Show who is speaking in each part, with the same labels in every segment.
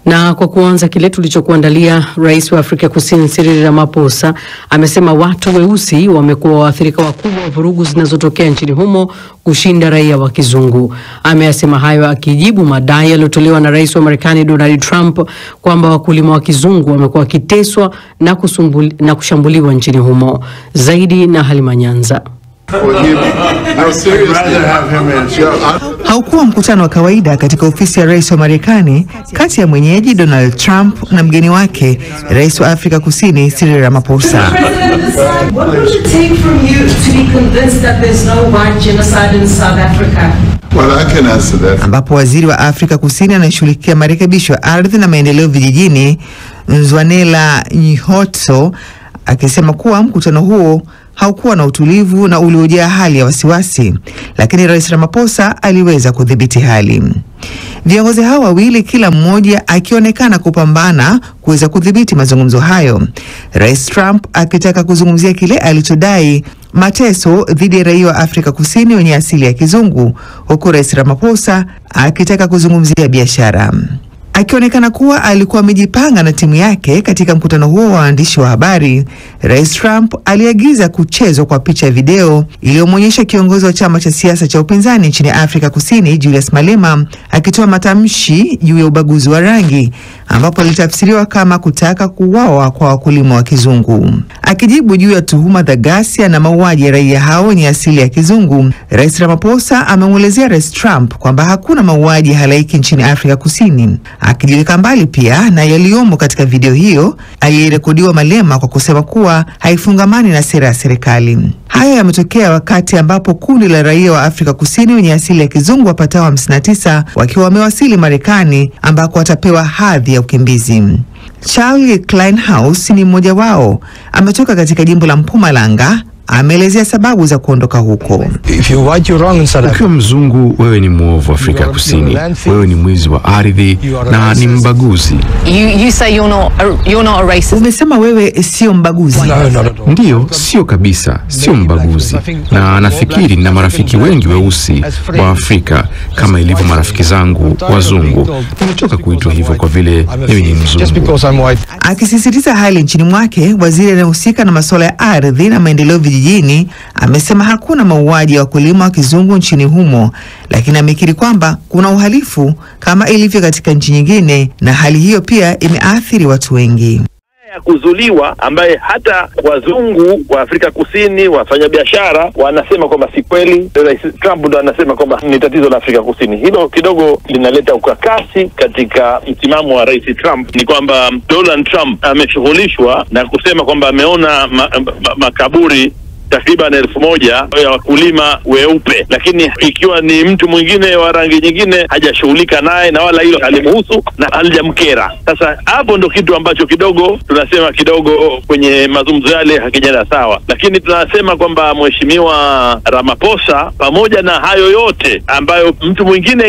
Speaker 1: Na kwa kuanza kile tulichokuandalia, Rais wa Afrika Kusini Cyril Ramaphosa amesema watu weusi wamekuwa waathirika wakubwa wa vurugu zinazotokea nchini humo kushinda raia wa kizungu. Ameyasema hayo akijibu madai yaliyotolewa na Rais wa Marekani Donald Trump kwamba wakulima wa kizungu wamekuwa wakiteswa na kushambuliwa nchini humo. Zaidi na Halima Nyanza.
Speaker 2: Haukuwa mkutano wa kawaida katika ofisi ya Rais wa Marekani kati ya mwenyeji Donald Trump na mgeni wake Rais wa Afrika Kusini Cyril Ramaphosa. Ambapo waziri wa Afrika Kusini anayeshughulikia marekebisho ya ardhi na maendeleo vijijini Nzwanela Nyihotso akisema kuwa mkutano huo haukuwa na utulivu na uliojaa hali ya wasiwasi, lakini Rais Ramaphosa aliweza kudhibiti hali. Viongozi hao wawili kila mmoja akionekana kupambana kuweza kudhibiti mazungumzo hayo. Rais Trump akitaka kuzungumzia kile alichodai mateso dhidi ya raia wa Afrika Kusini wenye asili ya kizungu, huku Rais Ramaphosa akitaka kuzungumzia biashara. Akionekana kuwa alikuwa amejipanga na timu yake katika mkutano huo wa waandishi wa habari, Rais Trump aliagiza kuchezwa kwa picha ya video iliyomwonyesha kiongozi wa chama cha siasa cha upinzani nchini Afrika Kusini Julius Malema akitoa matamshi juu ya ubaguzi wa rangi, ambapo litafsiriwa kama kutaka kuuawa kwa wakulima wa kizungu. Akijibu juu ya tuhuma za ghasia na mauaji ya raia hao wenye asili ya kizungu, Rais Ramaphosa amemuelezea Rais Trump kwamba hakuna mauaji halaiki nchini Afrika Kusini, akijiweka mbali pia na yaliyomo katika video hiyo aliyerekodiwa Malema kwa kusema kuwa haifungamani na sera ya serikali. Haya yametokea wakati ambapo kundi la raia wa Afrika Kusini wenye asili ya kizungu wapatao 59 wakiwa wamewasili Marekani ambako watapewa hadhi ya ukimbizi. Charlie Kleinhaus ni mmoja wao, ametoka katika jimbo la Mpumalanga. Ameelezea sababu za kuondoka huko.
Speaker 3: Ukiwa mzungu, wewe ni muovu Afrika Kusini. Wewe ni mwizi wa ardhi na ni mbaguzi.
Speaker 2: Umesema wewe sio mbaguzi?
Speaker 3: Ndiyo, sio kabisa, sio mbaguzi. Na nafikiri na marafiki wengi weusi wa Afrika kama ilivyo marafiki zangu wazungu. Nimetoka kuitwa hivyo kwa vile mimi ni mzungu.
Speaker 2: Akisisitiza hali nchini mwake, waziri anayehusika na masuala ya ardhi na maendeleo vijijini amesema hakuna mauaji ya wakulima wa kizungu nchini humo, lakini amekiri kwamba kuna uhalifu kama ilivyo katika nchi nyingine, na hali hiyo pia imeathiri watu wengi.
Speaker 4: Ya kuzuliwa ambaye hata wazungu wa Afrika Kusini wafanyabiashara wanasema kwamba si kweli. Rais Trump ndo anasema kwamba ni tatizo la Afrika Kusini. Hilo kidogo linaleta ukakasi katika msimamo wa Rais Trump. Ni kwamba Donald Trump ameshughulishwa na kusema kwamba ameona makaburi takriban 1000 ya wakulima weupe, lakini ikiwa ni mtu mwingine wa rangi nyingine hajashughulika naye na wala hilo halimuhusu na halijamkera. Sasa hapo ndo kitu ambacho kidogo tunasema kidogo kwenye mazungumzo yale hakijana sawa, lakini tunasema kwamba Mheshimiwa Ramaphosa pamoja na hayo yote ambayo mtu mwingine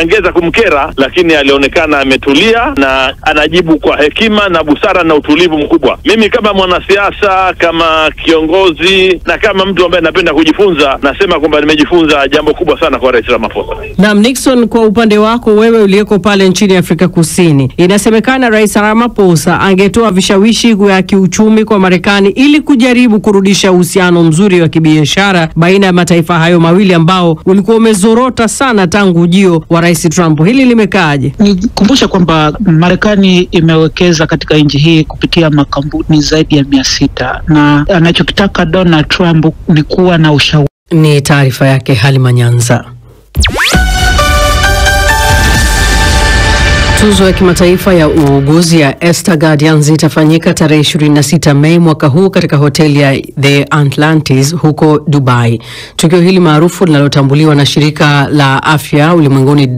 Speaker 4: ingeweza kumkera, lakini alionekana ametulia na anajibu kwa hekima na busara na utulivu mkubwa. Mimi kama mwanasiasa, kama kiongozi na kama mtu ambaye napenda kujifunza, nasema kwamba nimejifunza jambo kubwa sana kwa Rais Ramaphosa.
Speaker 1: Na Nixon, kwa upande wako wewe uliyeko pale nchini Afrika Kusini, inasemekana Rais Ramaphosa angetoa vishawishi vya kiuchumi kwa Marekani ili kujaribu kurudisha uhusiano mzuri wa kibiashara baina ya mataifa hayo mawili ambao ulikuwa umezorota sana tangu ujio wa Rais Trump. Hili limekaaje?
Speaker 5: Nikumbusha kwamba Marekani imewekeza katika nchi hii kupitia makampuni zaidi ya 600 na anachokitaka Donald Trump ni kuwa na ushauri.
Speaker 1: Ni taarifa yake Halima Nyanza. Tuzo ya kimataifa ya uuguzi ya Esther Guardians itafanyika tarehe 26 Mei mwaka huu katika hoteli ya The Atlantis huko Dubai. Tukio hili maarufu linalotambuliwa na shirika la afya ulimwenguni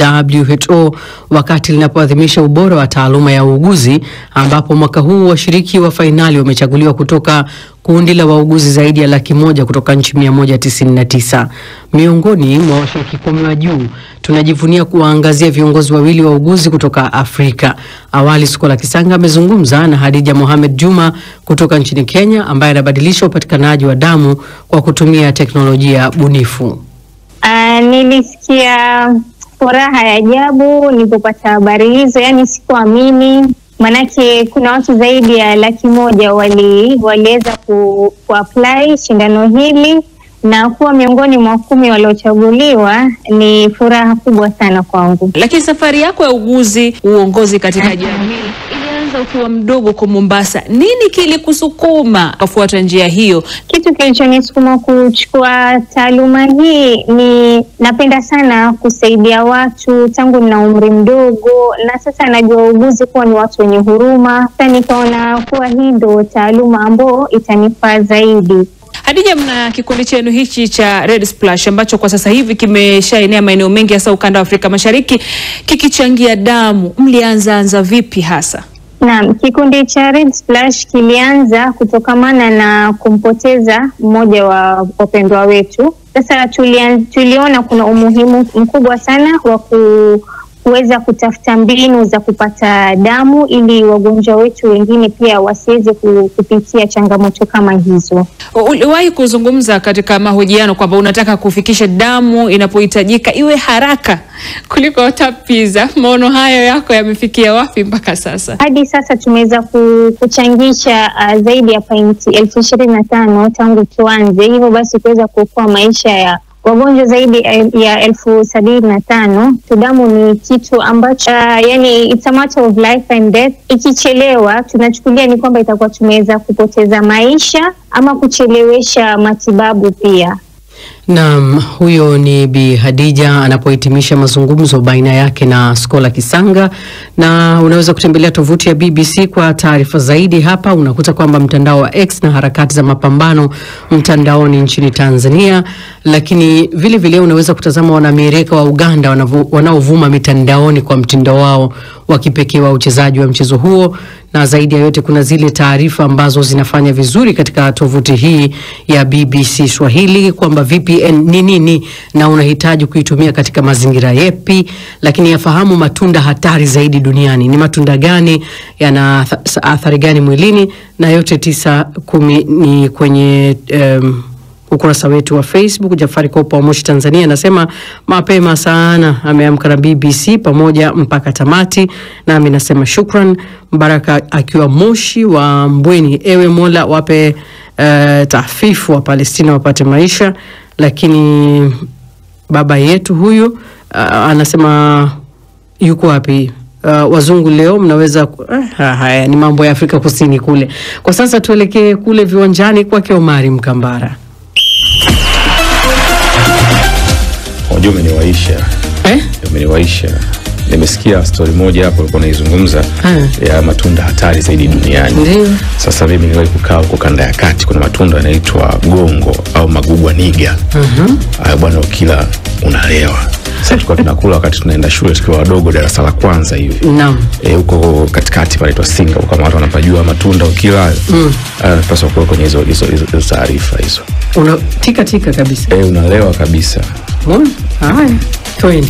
Speaker 1: WHO wakati linapoadhimisha ubora wa taaluma ya uuguzi, ambapo mwaka huu washiriki wa fainali wamechaguliwa kutoka kundi la wauguzi zaidi ya 100,000 kutoka nchi 199. Miongoni mwa washiriki 10 wa juu, tunajivunia kuwaangazia viongozi wawili wa wauguzi kutoka Afrika. Awali Skola Kisanga amezungumza na Hadija Mohamed Juma kutoka nchini Kenya, ambaye anabadilisha upatikanaji wa damu kwa kutumia teknolojia bunifu.
Speaker 6: Nilisikia furaha ya ajabu nilipopata habari hizo, yani sikuamini. Manake kuna watu zaidi ya 100,000 waliweza ku-apply shindano hili, na kuwa miongoni mwa 10 waliochaguliwa ni furaha kubwa sana kwangu.
Speaker 7: Lakini safari yako ya uongozi katika jamii ilianza ukiwa mdogo kwa Mombasa. Nini kilikusukuma kufuata njia hiyo?
Speaker 6: Kitu kilichonisukuma kuchukua taaluma hii ni napenda sana kusaidia watu tangu nina umri mdogo, na sasa najua uuguzi kuwa ni watu wenye huruma. Sasa nikaona kuwa hii ndio taaluma ambayo itanifaa zaidi.
Speaker 7: Hadija, mna kikundi chenu hichi cha Red Splash ambacho kwa sasa hivi kimeshaenea maeneo mengi hasa ukanda wa Afrika Mashariki kikichangia damu. Mlianza vipi hasa?
Speaker 6: Naam, kikundi cha Red Splash kilianza kutokamana na kumpoteza mmoja wa wapendwa wetu. Sasa tuliona kuna umuhimu mkubwa sana wa kuweza kutafuta mbinu za kupata damu ili wagonjwa wetu wengine pia wasiweze kupitia changamoto kama hizo.
Speaker 7: Uliwahi kuzungumza katika mahojiano kwamba unataka kufikisha damu inapohitajika iwe haraka kuliko tapiza. Maono hayo yako yamefikia wapi mpaka sasa?
Speaker 6: Hadi sasa tumeweza kuchangisha zaidi ya pointi 25,000 tangu tuanze. Hivyo basi kuweza kuokoa maisha ya wagonjwa zaidi ya 75,000. Damu ni kitu ambacho yani it's a matter of life and death. Ikichelewa tunachukulia ni kwamba itakuwa tumeweza kupoteza maisha ama kuchelewesha matibabu pia.
Speaker 1: Naam, huyo ni Bi Hadija anapohitimisha mazungumzo baina yake na Skola Kisanga, na unaweza kutembelea tovuti ya BBC kwa taarifa zaidi. Hapa unakuta kwamba mtandao wa X na harakati za mapambano mtandaoni nchini Tanzania, lakini vile vile unaweza kutazama wanamieleka wa Uganda wanaovuma mitandaoni kwa mtindo wao wa kipekee wa uchezaji wa mchezo huo, na zaidi ya yote kuna zile taarifa ambazo zinafanya vizuri katika tovuti hii ya BBC Swahili kwamba VPN ni nini na unahitaji kuitumia katika mazingira yepi, lakini yafahamu matunda hatari zaidi duniani ni matunda gani, yana athari gani mwilini, na yote 9-10 ni kwenye ukurasa wetu wa Facebook. Jafari Kopa wa Moshi Tanzania anasema mapema sana ameamka na BBC pamoja mpaka tamati, na mimi nasema shukran. Mbaraka akiwa Moshi wa Mbweni, ewe Mola wape tahfifu wa Palestina wapate maisha. Lakini baba yetu huyu anasema yuko wapi? Wazungu leo mnaweza haya ni mambo ya Afrika Kusini kule. Kwa sasa tuelekee kule viwanjani kwake Omari Mkambara.
Speaker 3: Umeniwaisha. Nimesikia story moja hapo ulikuwa unaizungumza ya matunda hatari zaidi duniani.
Speaker 1: Ndiyo.
Speaker 3: Sasa mimi niliwahi kukaa huko kanda ya kati, kuna matunda yanaitwa gongo au magugwa niga. Hayo bwana ukila unalewa. Sasa tulikuwa tunakula wakati tunaenda shule tukiwa wadogo darasa la kwanza hivi.
Speaker 1: Naam.
Speaker 3: Huko katikati panaitwa Singa, kama watu wanapajua matunda ukila unapaswa kuwa kwenye hizo taarifa hizo.
Speaker 1: Tika kabisa.
Speaker 3: Unalewa kabisa.
Speaker 1: Haya, twende.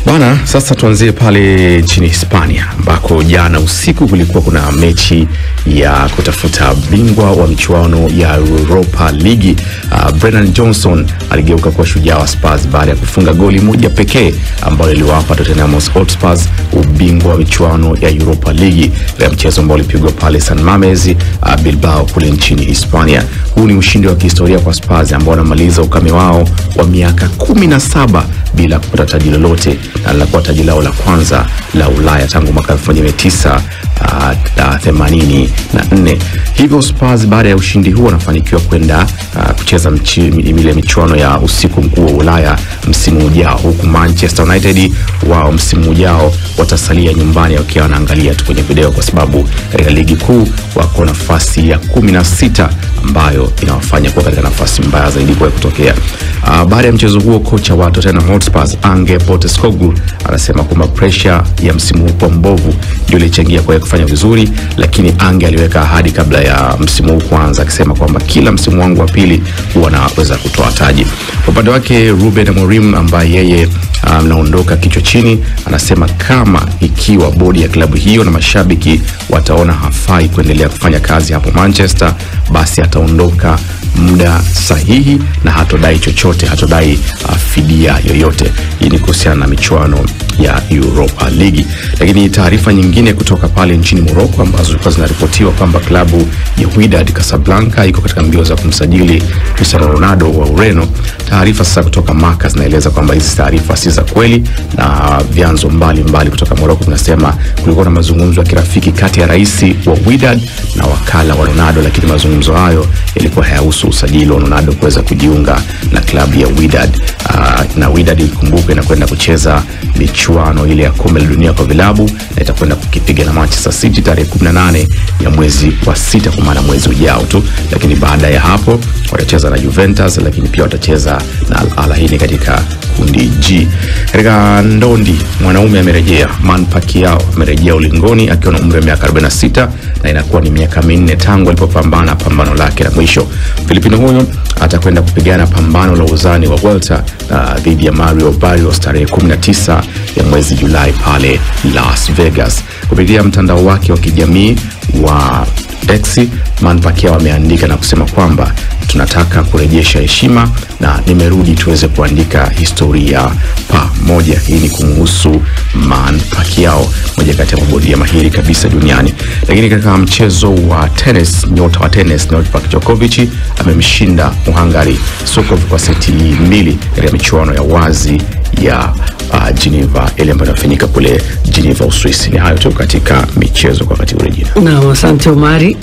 Speaker 3: Bwana, sasa tuanzie pale nchini Hispania ambako jana usiku kulikuwa kuna mechi ya kutafuta bingwa wa michuano ya Europa League. Brennan Johnson aligeuka kuwa shujaa wa Spurs baada ya kufunga goli moja pekee ambalo liliwapa Tottenham Hotspur ubingwa wa michuano ya Europa League, ya mchezo ambao ulipigwa pale San Mamés Bilbao kule nchini Hispania. Huu ni ushindi wa kihistoria kwa Spurs ambao wanamaliza ukame wao wa miaka 17 bila kupata taji lolote, na linakuwa taji lao la kwanza la Ulaya tangu mwaka 1984. Hivyo Spurs baada ya ushindi huo wanafanikiwa kwenda kucheza ile michuano ya usiku mkuu wa Ulaya msimu ujao, huku Manchester United wao msimu ujao watasalia nyumbani wakiwa wanaangalia tu kwenye video, kwa sababu katika ligi kuu wako nafasi ya 16 ambayo inawafanya kuwa katika nafasi mbaya zaidi kwa kutokea. Baada ya mchezo huo, kocha wa Tottenham Hotspur Ange Postecoglou anasema kwamba pressure ya msimu huu kwa mbovu ndio ilichangia kwa kufanya vizuri, lakini Ange aliweka ahadi kabla ya msimu huu kuanza akisema kwamba kila msimu wangu wa pili huwa naweza kutoa taji. Kwa upande wake Ruben Amorim ambaye yeye mnaondoka kichwa chini. Anasema kama ikiwa bodi ya klabu hiyo na mashabiki wataona hafai kuendelea kufanya kazi hapo Manchester, basi ataondoka muda sahihi na hatodai chochote, hatodai fidia yoyote. Hii ni kuhusiana na michuano ya Europa League. Lakini taarifa nyingine kutoka pale nchini Morocco ambazo zilikuwa zinaripotiwa kwamba klabu ya Wydad Casablanca iko katika mbio za kumsajili Cristiano Ronaldo wa Ureno. Taarifa sasa kutoka Marca zinaeleza kwamba hizi taarifa si za kweli, na vyanzo mbalimbali kutoka Morocco vinasema kulikuwa na mazungumzo ya kirafiki kati ya rais wa Wydad na wakala wa Ronaldo, lakini mazungumzo hayo yalikuwa hayahusu usajili wa Ronaldo kuweza kujiunga na klabu ya Wydad. Na Wydad ikumbuke inakwenda kucheza michuano ile ya kombe la dunia kwa vilabu, na itakwenda kukipiga na Manchester City tarehe 18 ya mwezi wa 6, kwa maana mwezi ujao tu. Lakini baada ya hapo watacheza na Juventus, lakini pia watacheza na Al Ahly katika kundi G. Katika ndondi, mwanaume amerejea. Manny Pacquiao amerejea ulingoni akiwa na umri wa miaka 46, na inakuwa ni miaka 4 tangu alipopambana pambano lake la mwisho. Filipino huyo atakwenda kupigana pambano la uzani wa welter dhidi ya Mario Barrios tarehe 19 ya mwezi Julai pale Las Vegas. Kupitia mtandao wake wa kijamii wa X, Manny Pacquiao ameandika na kusema kwamba tunataka kurejesha heshima na nimerudi tuweze kuandika historia pamoja. Hii ni kumhusu Manny Pacquiao, moja kati ya mabondia mahiri kabisa duniani. Lakini katika mchezo wa tennis, nyota wa tennis Novak Djokovic amemshinda Mhungari Sokov kwa seti 2 katika michuano ya wazi ya Geneva ile ambayo inafanyika kule Geneva, Uswisi. Ni hayo tu katika michezo kwa wakati ule.
Speaker 1: Na asante Omari.